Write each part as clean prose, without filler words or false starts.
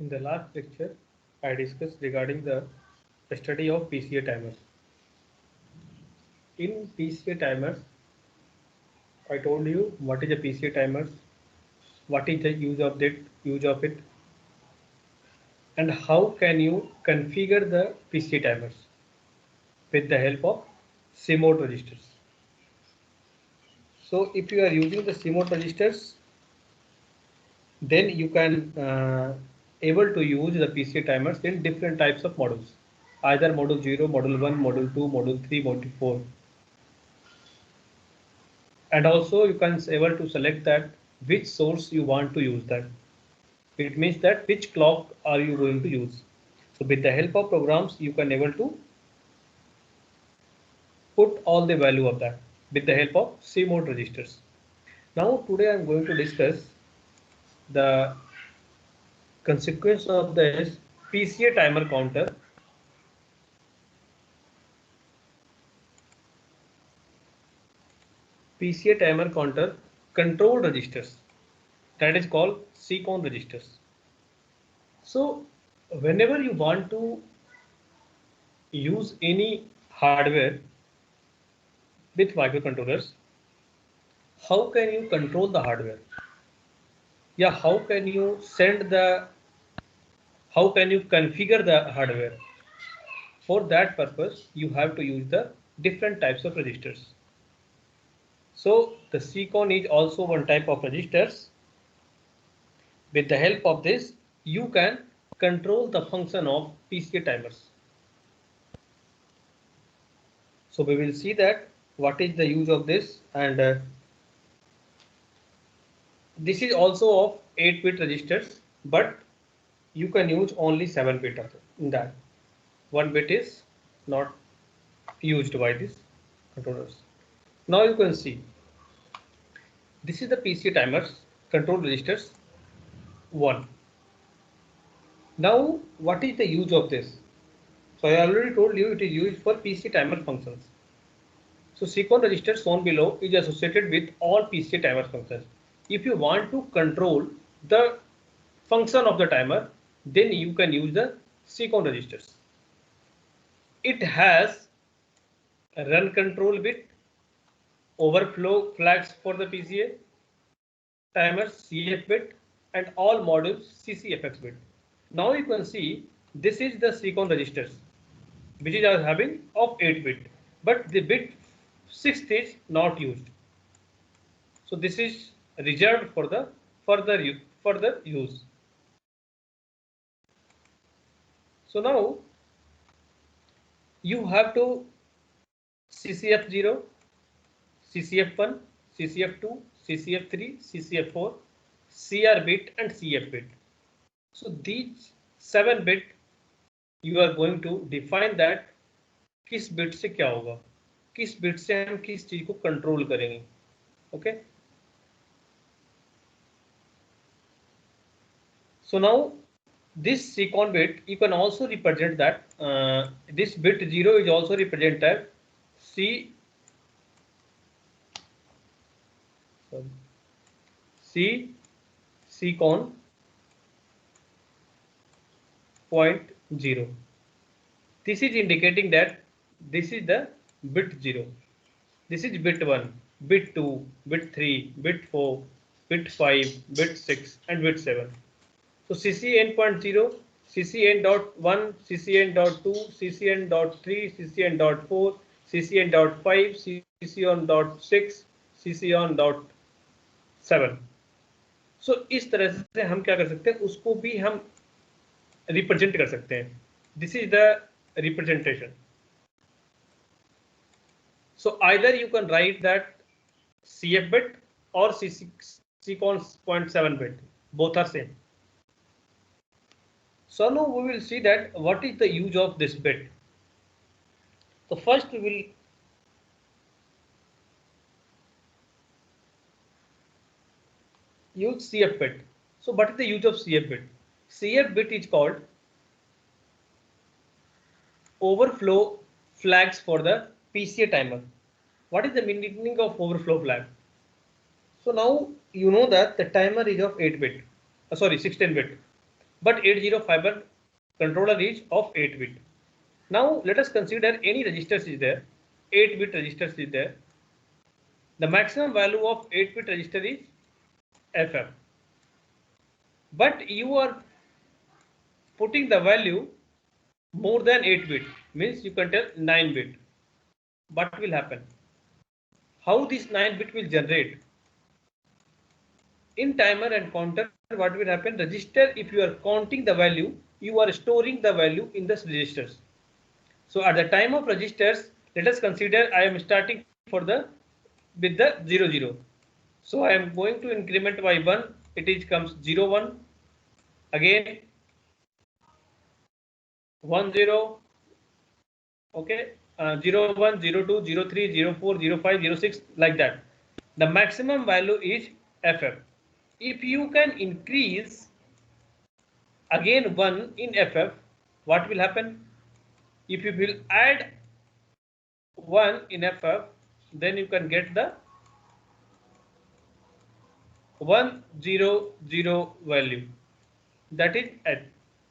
In the last lecture, I discussed regarding the study of PCA timers. In PCA timers, I told you what is a PCA timers, what is the use of it, and how can you configure the PCA timers with the help of CMOD registers. So if you are using the CMOD registers, then you can able to use the PCA timers in different types of models, either module 0, module 1, module 2, module 3, module 4. And also you can able to select that which source you want to use that. It means that which clock are you going to use. So with the help of programs, you can able to put all the value of that with the help of CMOD registers. Now today I am going to discuss the consequence of this PCA timer counter. PCA timer counter control registers, that is called CCON registers. So whenever you want to use any hardware with microcontrollers, how can you control the hardware? Yeah, how can you configure the hardware? For that purpose, you have to use the different types of registers. So the CCON is also one type of registers. With the help of this, you can control the function of PCA timers. So we will see that what is the use of this, and this is also of 8-bit registers, but you can use only 7-bit in that. 1 bit is not used by these controllers. Now you can see this is the PCA timers control registers 1. Now what is the use of this? So I already told you it is used for PCA timer functions. So CCON register shown below is associated with all PCA timer functions. If you want to control the function of the timer, then you can use the CCON registers. It has a run control bit, overflow flags for the PCA timers CF bit, and all modules CCFX bit. Now you can see this is the CCON registers which is having of 8-bit, but the bit 6th is not used. So this is reserved for the further use. So now you have to CCF0, CCF1, CCF2, CCF3, CCF4, CR bit and CF bit. So these 7 bit you are going to define that किस bit से क्या होगा, किस bit से हम किस चीज को कंट्रोल करेंगे. Okay. So now this CCON bit you can also represent that this bit 0 is also represented CCON 0.0. This is indicating that this is the bit 0. This is bit 1, bit 2, bit 3, bit 4, bit 5, bit 6 and bit 7. So CCN.0, CCN.1, CCN.2, CCN.3, CCN.4, CCN.5, CCN.6, CCN.7. So इस तरह से हम क्या कर सकते हैं, उसको भी हम रिप्रेजेंट कर सकते हैं. This is the representation. So either you can write that CF bit or CCON 0.7 bit, both are same. So now we will see that what is the use of this bit. So first we will use CF bit. So what is the use of CF bit? CF bit is called overflow flags for the PCA timer. What is the meaning of overflow flag? So now you know that the timer is of 8-bit, 16-bit. but 80 fiber controller is of 8 bit. Now let us consider any registers is there, 8 bit registers is there. The maximum value of 8 bit register is FF, but you are putting the value more than 8 bit, means you can tell 9 bit. What will happen? How this 9 bit will generate? In timer and counter, what will happen? Register, if you are counting the value, you are storing the value in the registers. So at the time of registers, let us consider I am starting for the with the 0 0. So I am going to increment by 1. It is comes 0 1, again 1 0, okay, 0 1 0 2 0 3 0 4 0 5 0 6, like that. The maximum value is FF. If you can increase again 1 in FF, what will happen? If you will add 1 in FF, then you can get the 100 value, that is H.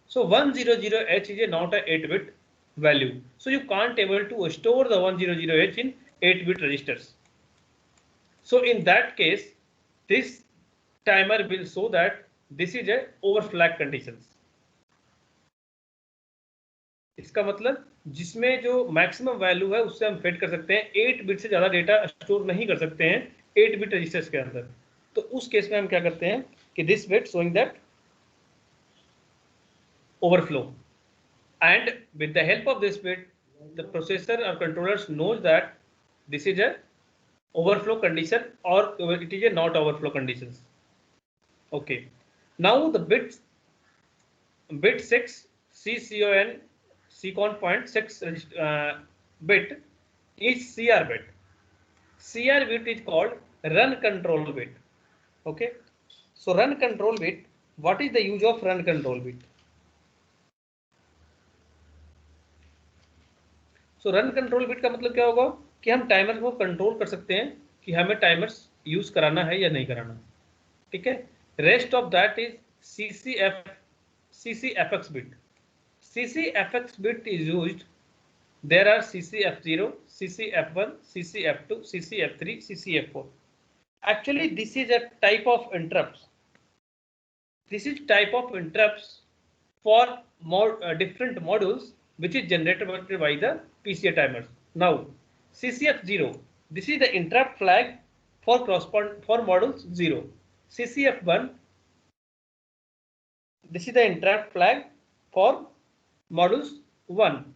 So 100H is not a 8-bit value. So you can't able to store the 100H in 8-bit registers. So in that case, this timer will show that this is a overflag conditions. इसका मतलब जिसमें जो maximum value है उससे हम fade कर सकते हैं, 8 बिट से ज्यादा डेटा स्टोर नहीं कर सकते हैं 8 बिट रजिस्टर्स के अंदर. तो उस केस में हम क्या करते हैं कि this bit showing that overflow, and with the help of this bit the processor or controllers knows that this is a overflow condition or it is a not overflow conditions. Okay, now the bit 6 CCON point 6 bit is CR bit. CR bit is called run control bit. Okay, so run control bit, what is the use of run control bit? So run control bit का मतलब क्या होगा कि हम timer को control कर सकते हैं कि हमें टाइमर्स यूज कराना है या नहीं कराना. ठीक है. Rest of that is CCFX bit. CCFX bit is used. There are CCF0, CCF1, CCF2, CCF3, CCF4. Actually, this is a type of interrupts. This is type of interrupts for more different modules which is generated by the PCA timers. Now, CCF0, this is the interrupt flag for modules 0. CCF1, this is the interrupt flag for modules 1.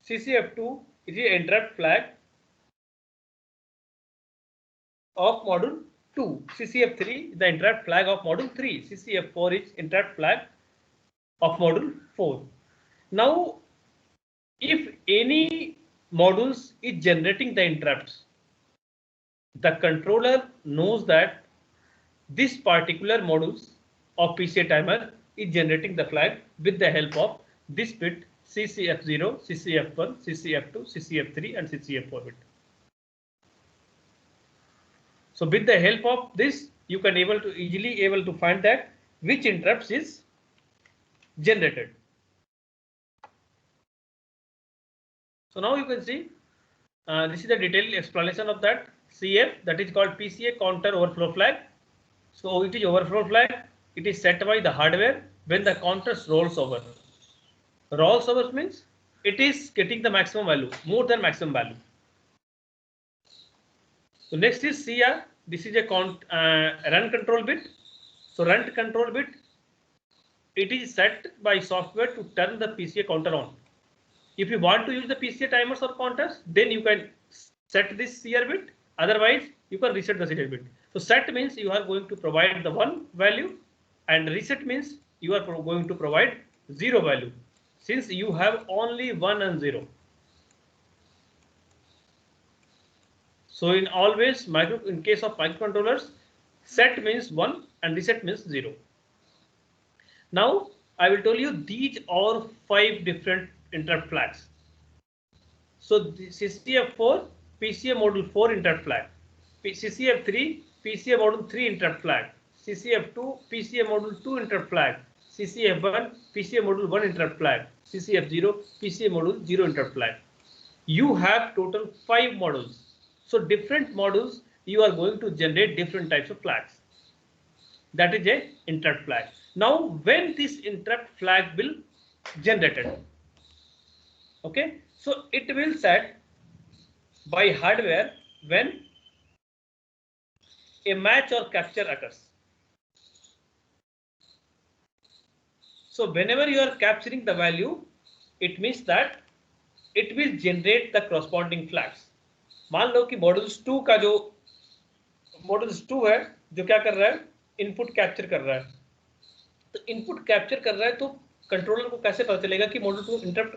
CCF2 is the interrupt flag of module 2. CCF3 is the interrupt flag of module 3. CCF4 is interrupt flag of module 4. Now, if any modules is generating the interrupts, the controller knows that this particular modules of PCA timer is generating the flag with the help of this bit CCF0, CCF1, CCF2, CCF3 and CCF4 bit. So with the help of this, you can easily able to find that which interrupts is generated. So now you can see this is the detailed explanation of that CF, that is called PCA counter overflow flag. So it is overflow flag. It is set by the hardware when the counter rolls over. Rolls over means it is getting the maximum value, more than maximum value. So next is CR. This is a run control bit. So run control bit, it is set by software to turn the PCA counter on. If you want to use the PCA timers or counters, then you can set this CR bit. Otherwise, you can reset the CR bit. So set means you are going to provide the 1 value, and reset means you are going to provide 0 value, since you have only 1 and 0. So in case of microcontrollers, set means 1 and reset means 0. Now I will tell you these are 5 different interrupt flags. So CCF4 PCA module 4 interrupt flag, CCF3 PCA module 3 interrupt flag, CCF2 PCA module 2 interrupt flag, CCF1 PCA module 1 interrupt flag, CCF0 PCA module 0 interrupt flag. You have total 5 modules. So different modules you are going to generate different types of flags. That is a interrupt flag. Now when this interrupt flag will generated, okay, so it will set by hardware when a match or capture occurs. So whenever you are capturing the value, it means that it will generate the corresponding flags. मान लो कि modules 2 का जो modules 2 है जो क्या कर रहा है, इनपुट कैप्चर कर रहा है. तो इनपुट कैप्चर कर रहा है तो कंट्रोलर को कैसे पता चलेगा कि मॉड्यूल 2 इंटरप्ट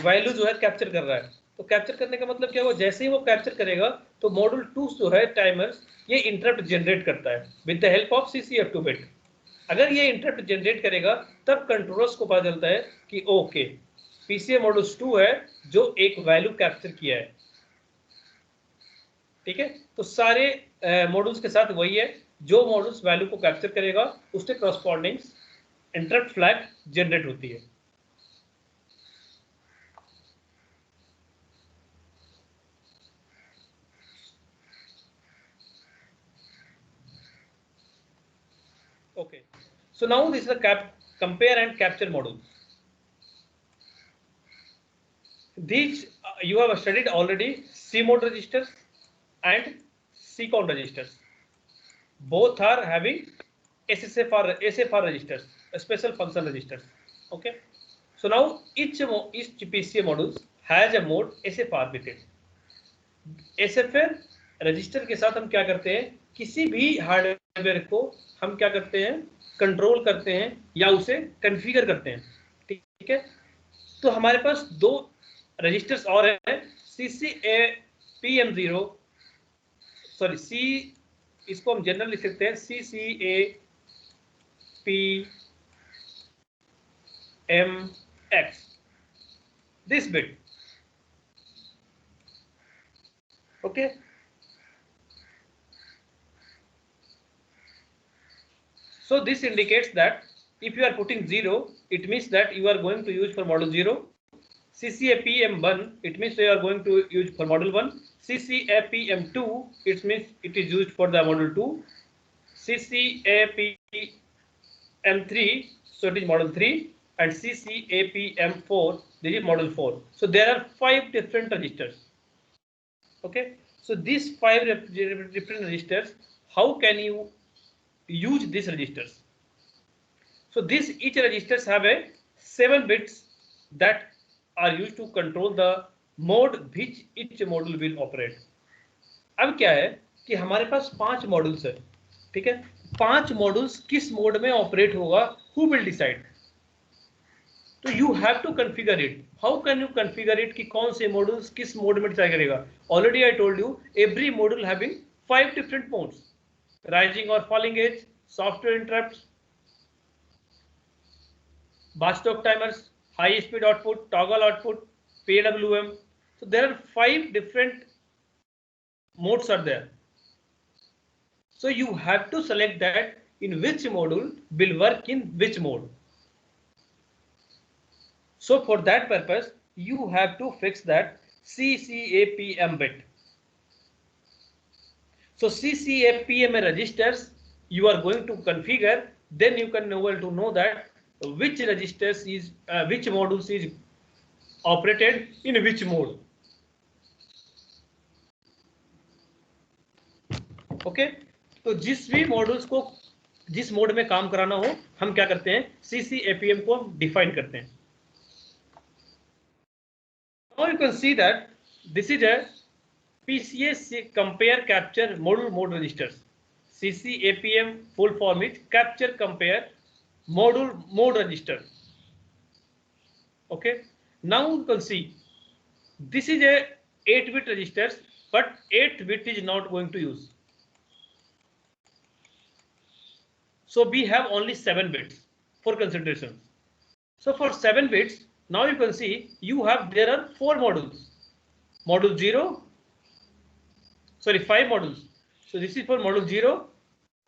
वैल्यू जो है कैप्चर कर रहा है. तो कैप्चर करने का मतलब क्या हुआ, जैसे ही वो कैप्चर करेगा तो मॉड्यूल 2 जो है टाइमर्स ये इंटरप्ट जनरेट करता है with the help of CCF2 bit. अगर ये इंटरप्ट जनरेट करेगा तब कंट्रोलर्स को पता चलता है कि ओके PCA मॉड्यूल 2 है जो एक वैल्यू कैप्चर किया है. ठीक है, तो सारे मॉड्यूल्स के साथ वही है, जो मॉड्यूल्स वैल्यू को कैप्चर करेगा उसके करस्पॉन्डिंग इंटरप्ट फ्लैग जनरेट होती है. Okay, so now this is a compare and capture module. These you have studied already, CMOD registers and CCON registers. Both are having SFR registers, special function registers. Okay, so now each PCA module has a mode SFR with it. SFR register के साथ हम क्या करते हैं, किसी भी hardware को हम क्या करते हैं, कंट्रोल करते हैं या उसे कॉन्फ़िगर करते हैं. ठीक है, तो हमारे पास 2 रजिस्टर्स और हैं, CCAPM0, सॉरी इसको हम जनरल लिख सकते हैं CCAPMX, this bit. Okay, so this indicates that if you are putting 0, it means that you are going to use for module 0. CCAPM1, it means you are going to use for module 1. CCAPM2, it means it is used for the module 2. CCAPM3, so it is module 3, and CCAPM4, this is module 4. So there are 5 different registers. Okay, so these 5 different registers, how can you use these registers? So this each registers have a 7 bits that are used to control the mode which each module will operate. अब क्या है कि हमारे पास 5 modules है. ठीक है, 5 modules किस मोड में ऑपरेट होगा, who will decide? तो you have to configure it. How can you configure it कि कौन से मॉड्यूल्स किस मोड में डिसाइड करेगा? Already I told you every module having 5 different modes: rising or falling edge, software interrupts, batch-stop timers, high speed output, toggle output, PWM. So there are 5 different modes are there. So you have to select that in which module will work in which mode. So for that purpose you have to fix that CCAPM bit. So CCAPM registers you are going to configure, then you can able to know that which registers is which modules is operated in which mode. Okay, तो जिस भी modules को जिस mode में काम कराना हो हम क्या करते हैं, CCAPM को हम डिफाइन करते हैं. Now you can see that this is a PCA compare capture module mode registers. CCAPM full form is capture compare module mode register. Okay, now you can see this is a 8-bit registers, but 8-bit is not going to use. So we have only 7 bits for consideration. So for 7 bits, now you can see there are 4 modules. Module 0, sorry, 5 modules. So this is for module 0,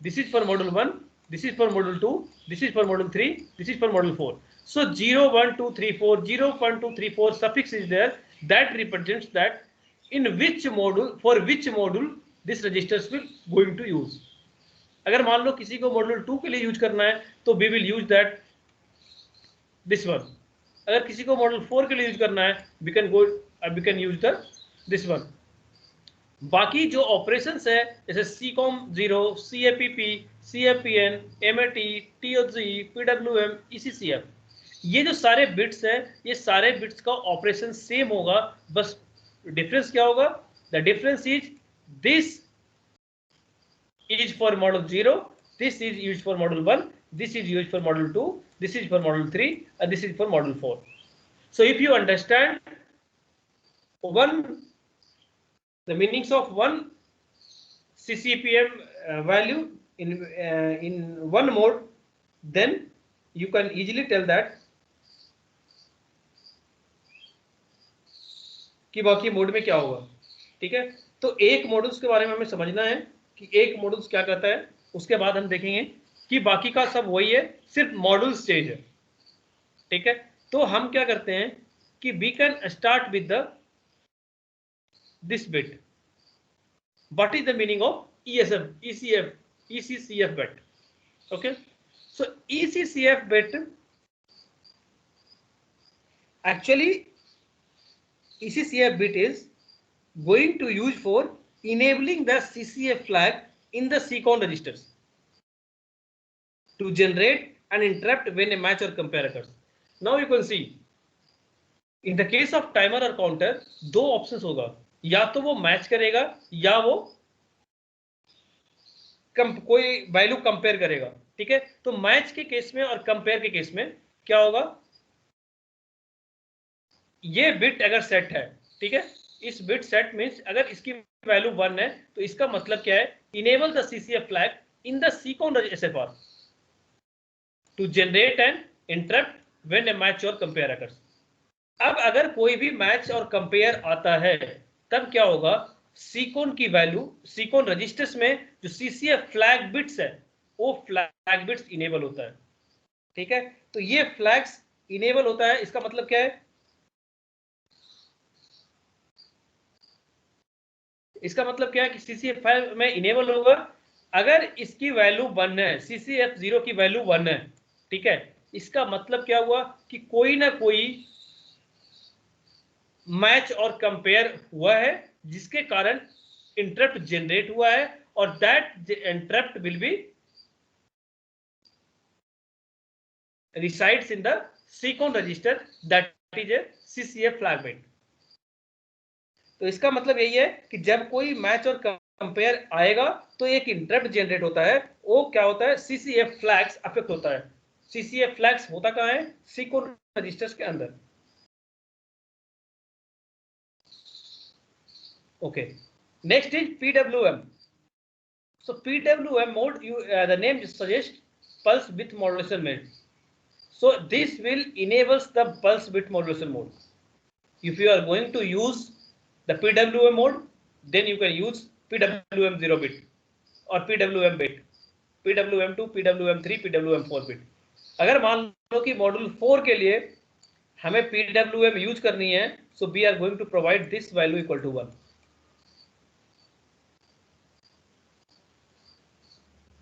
this is for module 1, this is for module 2, this is for module 3, this is for module 4. So 0 1 2 3 4, 0 1 2 3 4 suffix is there, that represents that in which module, for which module this registers will going to use. अगर मान लो किसी को module 2 के लिए use करना है तो we will use that this one. अगर किसी को मॉड्यूल 4 के लिए यूज करना है we can use the this one. बाकी जो ऑपरेशंस है जैसे सीकॉम 0, CAPP, CFPN, MAT, TOG, PWM, ECCF, ये जो सारे बिट्स है ये सारे बिट्स का ऑपरेशन सेम होगा, बस डिफरेंस क्या होगा? The difference is this is for module 0, this is used for module 1, this is used for module 2, this is for module 3, and this is for module 4. So if you understand the meanings of one CCPM value in one mode, then you can easily tell that कि बाकी mode में क्या होगा. ठीक है, तो एक modules के बारे में हमें समझना है कि एक मॉड्यूल्स क्या करता है, उसके बाद हम देखेंगे कि बाकी का सब वही है, सिर्फ मॉड्यूल स्टेज है. ठीक है, तो हम क्या करते हैं कि we can start with the this bit. What is the meaning of ECCF bit? Okay, so ECCF bit, actually ECCF bit is going to use for enabling the CCF flag in the CCON registers to generate and interrupt when a match or compare occurs. Now you can see in the case of timer or counter दो options होगा, या तो वो match करेगा या वो कोई value compare करेगा. ठीक है, तो मैच के केस में और कंपेयर के केस में क्या होगा, ये बिट अगर सेट है, ठीक है, इस बिट सेट मींस अगर इसकी वैल्यू 1 है तो इसका मतलब क्या है, enable the CCF flag in the CCON SFR to generate and interrupt when a match और कंपेयर अकर्स. अब अगर कोई भी मैच और कंपेयर आता है तब क्या होगा, CCON की वैल्यू, CCON रजिस्टर्स में जो CCF फ्लैग बिट्स है वो फ्लैग बिट्स इनेबल होता है. ठीक है, तो ये फ्लैग्स इनेबल होता है, इसका मतलब क्या है, इसका मतलब क्या है कि CCF फ्लैग में इनेबल होगा अगर इसकी वैल्यू 1 है, CCF 0 की वैल्यू 1 है. ठीक है, इसका मतलब क्या हुआ कि कोई ना कोई मैच और कंपेयर हुआ है जिसके कारण इंटरप्ट जनरेट हुआ है और that interrupt will be resides in the CCON register that is a CCF flag bit. तो इसका मतलब यही है कि जब कोई मैच और कंपेयर आएगा तो एक इंटरप्ट जनरेट होता है, वो क्या होता है, CCF फ्लैग्स अफेक्ट होता है. CCF फ्लैग्स होता कहाँ है, CCON रजिस्टर्स के अंदर. Okay, next is PWM. So PWM mode, the name suggests pulse width modulation mode. So this will enables the pulse width modulation mode. If you are going to use the PWM mode, then you can use PWM 0 bit or PWM bit, PWM 2, PWM 3, PWM 4 bit. अगर मान लो कि module 4 के लिए हमें PWM use करनी है, so we are going to provide this value equal to 1.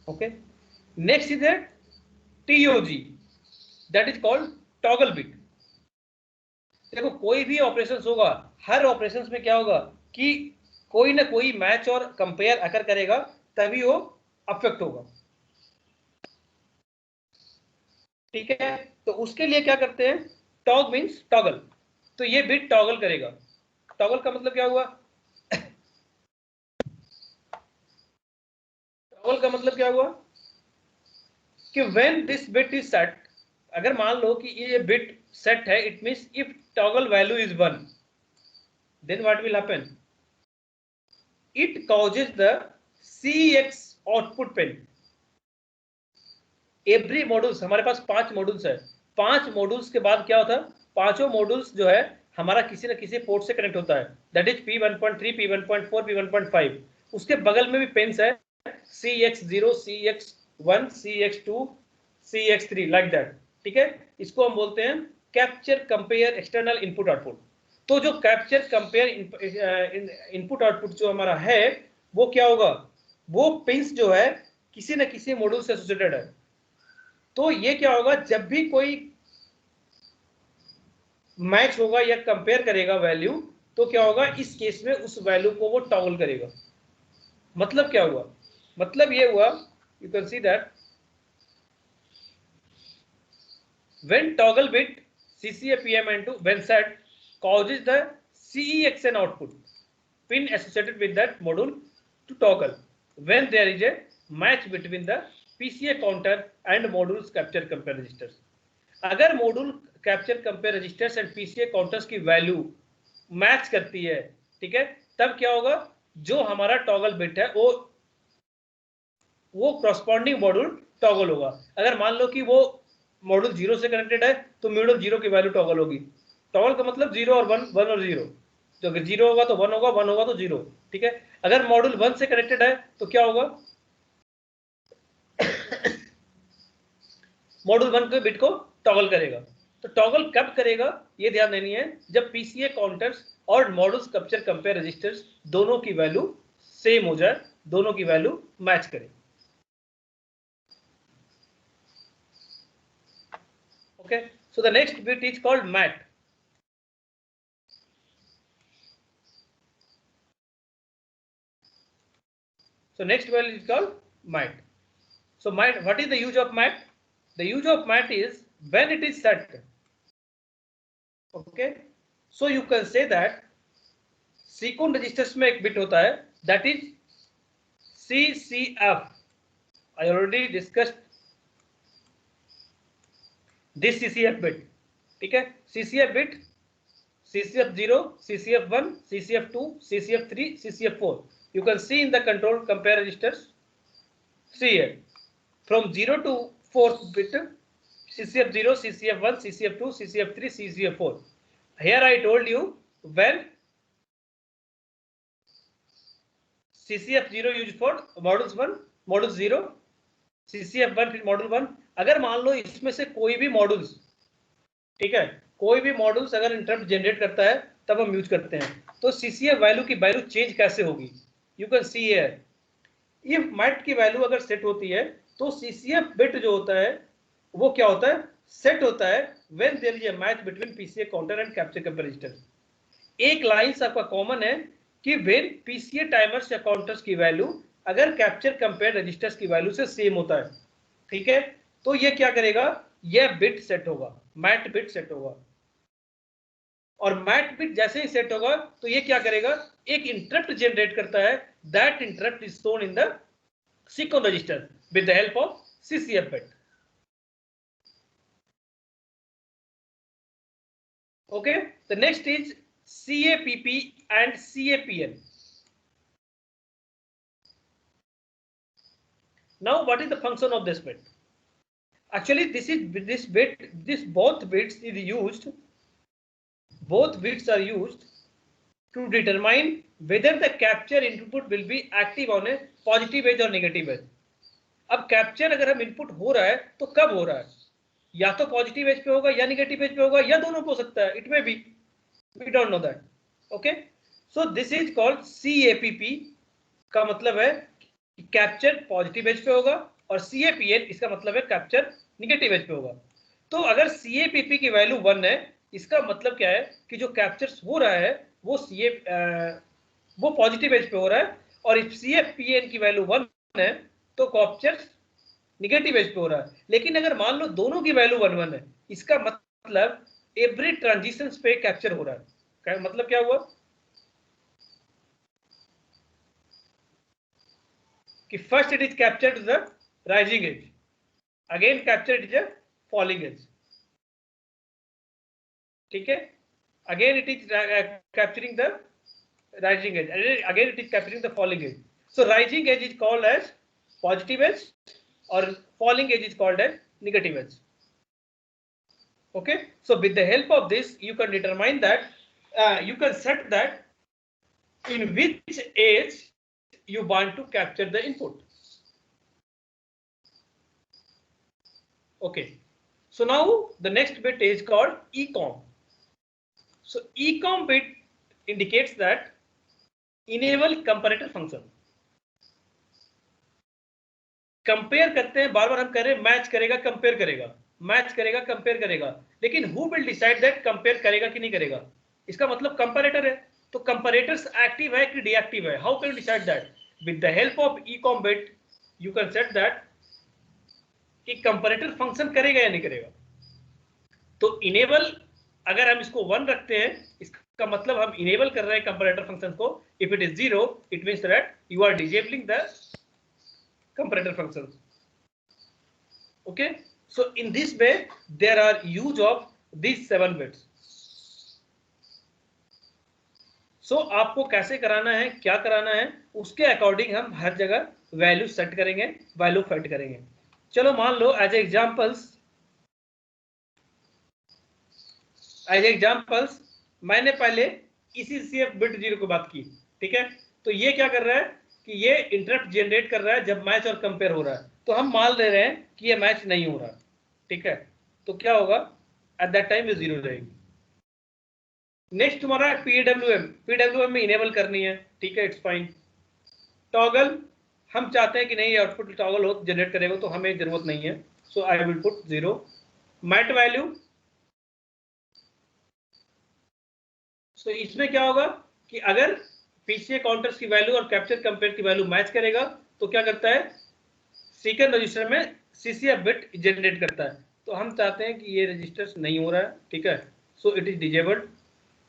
Okay, next is the TOG, that is called toggle bit. देखो कोई भी ऑपरेशंस होगा, हर ऑपरेशंस में क्या होगा कि कोई ना कोई मैच और कंपेयर अगर करेगा तभी वो अफेक्ट होगा. ठीक है, तो उसके लिए क्या करते हैं, टॉग मींस टॉगल, तो ये बिट टॉगल करेगा. टॉगल का मतलब क्या हुआ, टॉगल का मतलब क्या हुआ कि when this bit is set, अगर मान लो कि ये बिट सेट है, it means if toggle value is 1, then what will happen, it causes the CX output pin. Every modules, हमारे पास 5 मॉड्यूल्स है, 5 मॉड्यूल्स के बाद क्या होता है, पांचों मॉड्यूल्स जो है हमारा किसी न किसी पोर्ट से कनेक्ट होता है, that is P1.3, P1.4, P1.5. उसके बगल में भी पिन्स है, CX0, CX1, 1 CX2 CX3 like that, ठीक है। इसको हम बोलते हैं capture compare external input output. तो जो कैप्चर कंपेयर इनपुट आउटपुट जो हमारा है वो क्या होगा, वो पिंस जो है किसी न किसी मॉड्यूल से एसोसिएटेड है। तो ये क्या होगा, जब भी कोई मैच होगा या कंपेयर करेगा वैल्यू, तो क्या होगा, इस केस में उस वैल्यू को वो टॉगल करेगा। मतलब क्या हुआ, मतलब ये हुआ, you can see that when toggle bit CCA-PMN2 when set causes the CEXN output pin associated with that module to toggle when there is a match between the PCA counter and modules capture compare registers। अगर module capture compare registers and PCA counters की value match करती है, ठीक है, तब क्या होगा, जो हमारा टॉगल बिट है वो करस्पॉन्डिंग मॉड्यूल टॉगल होगा। अगर मान लो कि वो मॉड्यूल 0 से कनेक्टेड है तो मॉड्यूल 0 की वैल्यू टॉगल होगी। टॉगल का मतलब 0 और 1, 1 और 0, तो अगर 0 होगा तो 1 होगा, 1 होगा तो 0, ठीक है। अगर मॉड्यूल 1 से कनेक्टेड है तो क्या होगा, मॉड्यूल 1 के बिट को टॉगल करेगा। तो टॉगल कब करेगा ये ध्यान देनी है, जब पीसीए काउंटर्स और मॉड्यूल्स कैप्चर कंपेयर रजिस्टर्स दोनों की वैल्यू सेम हो जाए, दोनों की वैल्यू मैच करे। Okay, so the next bit is called MAT. So next value is called MAT. So MAT, what is the use of MAT? The use of MAT is when it is set. Okay, so you can say that sequence registers में एक bit होता है, that is CCF. I already discussed this CCF bit, ठीक है। CCF bit CCF0, CCF1, CCF2, CCF3, CCF4. You can see in the control compare registers. See here, from 0 to 4th bit, CCF0, CCF1, CCF2, CCF3, CCF4. Here I told you when CCF0 used for modules 1, module 0, CCF1 फिर module 1। अगर मान लो इसमें से कोई भी modules, ठीक है, कोई भी मॉड्यूल्स अगर इंटरप्ट जनरेट करता है तब हम यूज करते हैं। तो CCF वैल्यू की वैल्यू चेंज कैसे होगी, you can see here, if MAT की वैल्यू अगर सेट होती है तो CCF बिट जो होता है वो क्या होता है, सेट होता है when there is a match between PCA counter and capture compare register. एक लाइन आपका कॉमन है कि व्हेन पीसीए टाइमर्स या काउंटर्स की वैल्यू अगर कैप्चर कंपेयर रजिस्टर्स की वैल्यू से सेम होता है, ठीक है, तो ये क्या करेगा, यह बिट सेट होगा, मैट बिट सेट होगा। और मैट बिट जैसे ही सेट होगा तो ये क्या करेगा, एक इंटरप्ट जनरेट करता है, that interrupt is shown in the sequence register with the help of CCF bit. Okay, the next is CAPP and CAPN. Now what is the function of this bit? Actually this both bits are used to determine whether the capture input will be active on a positive edge or negative edge। अब capture अगर हम input हो रहा है तो कब हो रहा है, या तो पॉजिटिव एज पे होगा या निगेटिव एज पे होगा या दोनों हो सकता है, it may be, we don't know that. Okay, so this is called CAPP का मतलब है कि कैप्चर पॉजिटिव एज पे होगा और CAPN इसका मतलब है कैप्चर निगेटिव एज पे होगा। तो अगर CAPP की वैल्यू 1 है, इसका मतलब क्या है कि जो कैप्चर हो रहा है वो पॉजिटिव एज पे हो रहा है, और इफ CAPN की वैल्यू 1 है तो कैप्चर निगेटिव एज पे हो रहा है। लेकिन अगर मान लो दोनों की वैल्यू 1 1 है, इसका मतलब एवरी ट्रांजिशन पे कैप्चर हो रहा है। मतलब क्या हुआ कि first it is captured the rising edge, again captured is a falling edge, ठीक है, again it is capturing the rising edge, again it is capturing the falling edge. So rising edge is called as positive edge or falling edge is called as negative edge. Okay, so with the help of this you can determine that you can set that in which edge you want to capture the input. Okay. So now the next bit is called ECOM. So ECOM bit indicates that enable comparator function. Compare करते हैं, बार बार हम कह रहे हैं match करेगा compare करेगा, match करेगा compare करेगा, लेकिन who will decide that compare करेगा कि नहीं करेगा? इसका मतलब कंपैरेटर है, तो कंपैरेटर्स एक्टिव है कि डीएक्टिव है? How can you decide that? With the help of ECOM bit you can set that कि कंपैरेटर फंक्शन करेगा या नहीं करेगा। तो इनेबल अगर हम इसको 1 रखते हैं, इसका मतलब हम इनेबल कर रहे हैं कंपैरेटर फंक्शन को। If it is 0 it means that you are disabling the comparator functions. Okay, so in this way there are use of these 7 bits. So आपको कैसे कराना है, क्या कराना है, उसके अकॉर्डिंग हम हर जगह वैल्यू सेट करेंगे, वैल्यू फेड करेंगे। चलो मान लो एज एग्जांपल्स मैंने पहले इसी CF बिट 0 की बात की, ठीक है? तो ये क्या कर रहा है कि ये इंटरप्ट जनरेट कर रहा है जब मैच और कंपेयर हो रहा है, तो हम मान ले रहे हैं कि ये मैच नहीं हो रहा, ठीक है? तो क्या होगा, एट दैट टाइम ये 0 रहेगी। नेक्स्ट तुम्हारा पीडब्ल्यूएम में इनेबल करनी है, ठीक है, इट्स फाइन। टॉगल हम चाहते हैं कि नहीं ये आउटपुट टॉगल हो जनरेट करेगा, तो हमें जरूरत नहीं है, so I will put 0। Match value, so इसमें क्या होगा कि अगर पीसीए काउंटर्स की वैल्यू और कैप्चर कंपेयर की वैल्यू मैच करेगा तो क्या करता है, सीक्वेंस रजिस्टर में सीसीएफ बिट जनरेट करता है। तो हम चाहते हैं कि ये रजिस्टर्स नहीं हो रहा है, ठीक है, so it is disabled.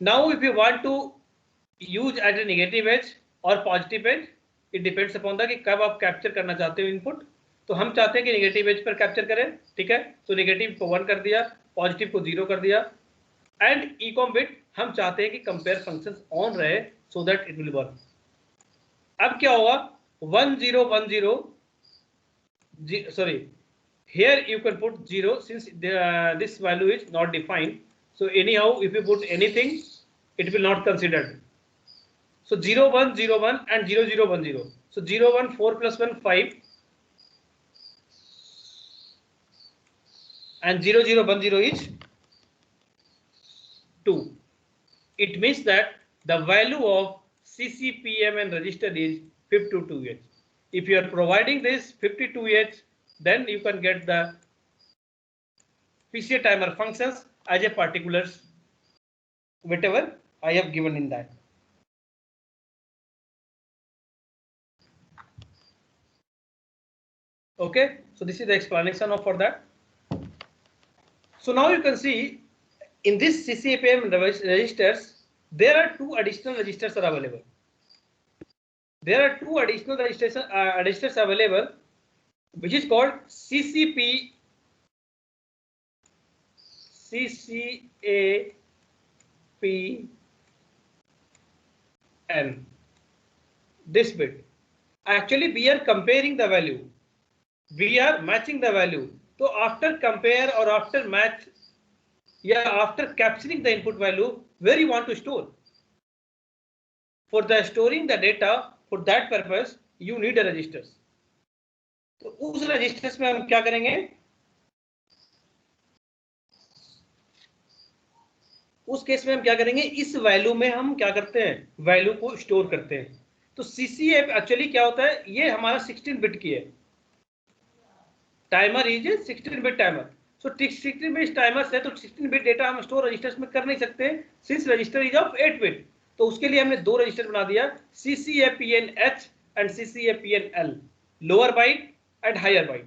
Now if you want to use at a negative edge और positive edge, it depends upon the कि कब आप कैप्चर करना चाहते हो इनपुट। तो हम चाहते हैं कि नेगेटिव एज पर कैप्चर करें, ठीक है, तो नेगेटिव को 1 कर दिया, पॉजिटिव को 0 कर दिया, एंड ECOM बिट हम चाहते हैं कि कंपेयर फंक्शंस ऑन रहे so that it will work. अब क्या होगा, 1 0 1 0, sorry, here you can put 0 since this value is not defined, so anyhow if you put anything it will not considered. So 0 1 0 1 and 0 0 1 0, so 0 1 4 plus 1 5 and 0 0 1 0 is 2. It means that the value of CCPM and register is 52H. If you are providing this 52H, then you can get the PCA timer functions as a particulars, whatever I have given in that. Okay, so this is the explanation of for that. So now you can see in this CCPM registers there are 2 additional registers are available. There are 2 additional registers available, which is called CCAPN, this bit. Actually we are comparing the value, we are matching the value. So after compare or after match, yeah, after capturing the input value, where you want to store? For the storing the data, for that purpose you need a registers. तो उस registers में हम क्या करेंगे, उस case में हम क्या करेंगे, इस वैल्यू में हम क्या करते हैं, वैल्यू को स्टोर करते हैं। तो CCF एक्चुअली क्या होता है, ये हमारा 16 बिट की है, timer is 16 bit timer. So 16 bit timer है तो 16 बिट डेटा हम स्टोर रजिस्टर्स में कर नहीं सकते, since register is of 8 bit. तो उसके लिए हमने 2 रजिस्टर बना दिया, CCAPNH and CCAPNL, lower byte and higher byte.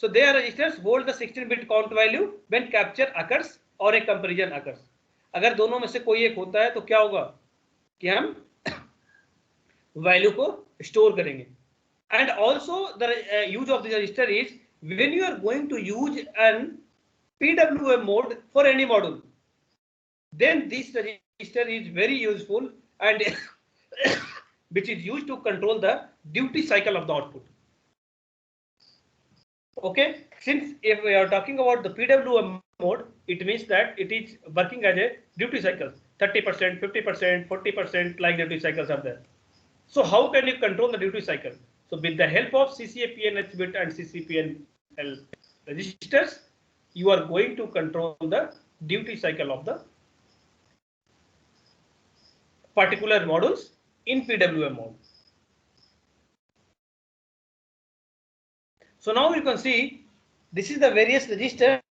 So they are registers hold the 16-bit count value when capture occurs or a comparison occurs. अगर दोनों में से कोई एक होता है तो क्या होगा कि हम वैल्यू को स्टोर करेंगे। And also the use of the register is when you are going to use an PWM mode for any module, then this register is very useful and which is used to control the duty cycle of the output. Okay, since if we are talking about the PWM mode, it means that it is working as a duty cycle, 30%, 50%, 40%, like duty cycles are there. So how can you control the duty cycle? So with the help of CCAPN-H bit and CCPNL registers, you are going to control the duty cycle of the particular modules in PWM mode. So now you can see this is the various registers,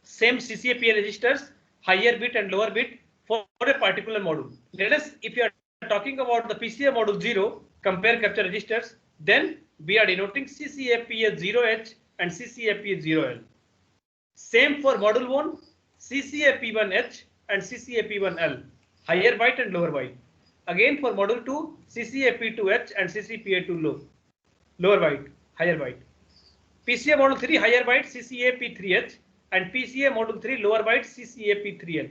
same CCAPN registers, higher bit and lower bit for a particular module. Let us, if you are talking about the PCA module 0, compare capture registers, then we are denoting CCAPA 0H and CCAPA 0L. Same for module 1, CCAP1H and CCAP1L, higher byte and lower byte. Again for module 2, CCAP2H and CCPA2 lower byte, higher byte. PCA module 3, higher byte, CCAP3H and PCA module 3, lower byte, CCAP3L.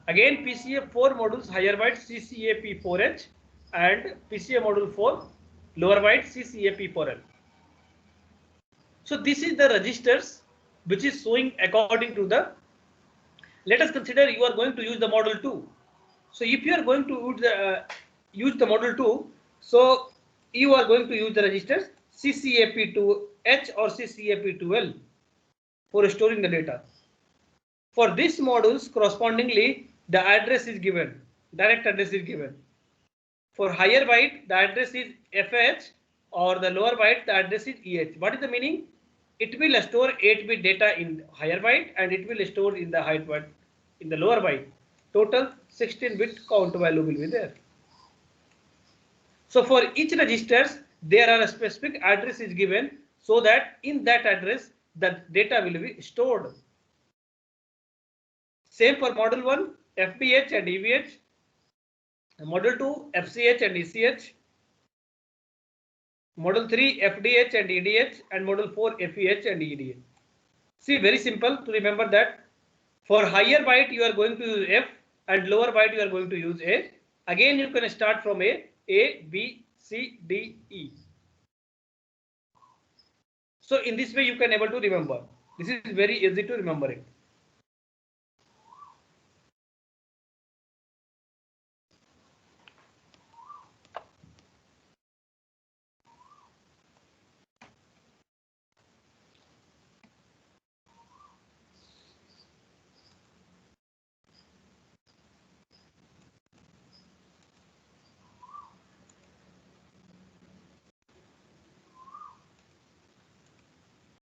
Again PCA 4 modules, higher byte, CCAP4H and PCA module 4, lower byte, CCAP4L. So this is the registers which is showing according to the, let us consider you are going to use the model 2. So if you are going to use the model 2, so you are going to use the registers CCAP2H or CCAP2L for storing the data. For these modules correspondingly the address is given, direct address is given. For higher byte the address is FH or the lower byte the address is EH. What is the meaning? It will store 8-bit data in higher byte and it will store in the higher byte in the lower byte. Total 16-bit count value will be there. So for each registers there are a specific address is given so that in that address the data will be stored. Same for module 1 FBH and EVH, module 2 FCH and ECH, module 3 FDH and EDH and module 4 FEH and EDH. See, very simple to remember that for higher byte you are going to use F and lower byte you are going to use A. Again you can start from A, B, C, D, E. So in this way you can able to remember. This is very easy to remember it.